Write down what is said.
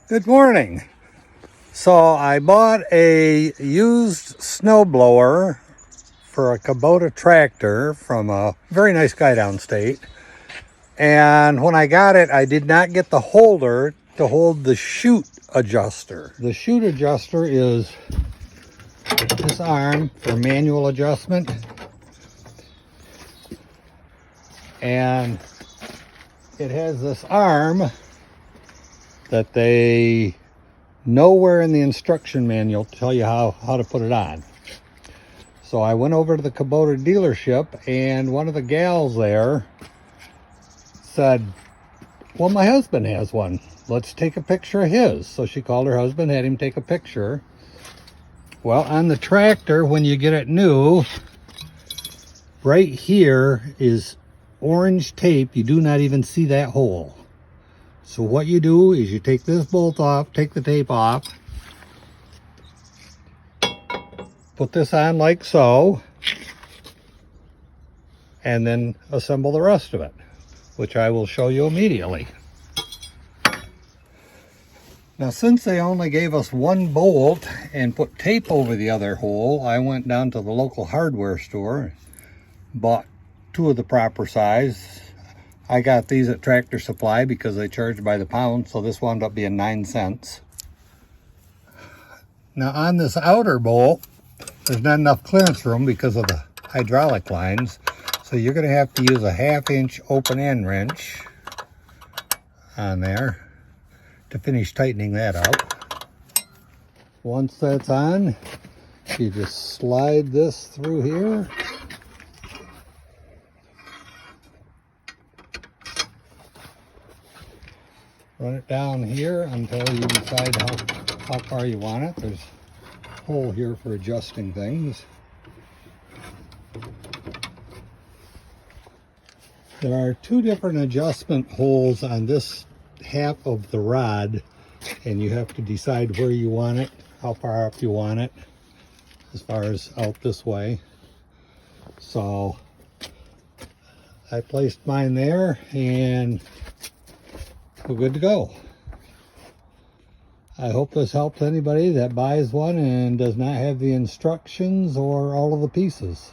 Good morning. So I bought a used snowblower for a Kubota tractor from a very nice guy downstate. And when I got it, I did not get the holder to hold the chute adjuster. The chute adjuster is this arm for manual adjustment. And it has this arm that they nowhere in the instruction manual tell you how to put it on. So I went over to the Kubota dealership, and one of the gals there said, well, my husband has one. Let's take a picture of his. So she called her husband, had him take a picture. Well, on the tractor, when you get it new, right here is orange tape. You do not even see that hole. So what you do is you take this bolt off, take the tape off, put this on like so, and then assemble the rest of it, which I will show you immediately. Now, since they only gave us one bolt and put tape over the other hole, I went down to the local hardware store, bought two of the proper size. I got these at Tractor Supply because they charged by the pound, so this wound up being 9 cents. Now on this outer bolt, there's not enough clearance room because of the hydraulic lines, so you're going to have to use a 1/2 inch open end wrench on there to finish tightening that up. Once that's on, you just slide this through here. Run it down here until you decide how far you want it. There's a hole here for adjusting things. There are two different adjustment holes on this half of the rod, and you have to decide where you want it, how far up you want it, as far as out this way. So I placed mine there, and we're good to go. I hope this helps anybody that buys one and does not have the instructions or all of the pieces.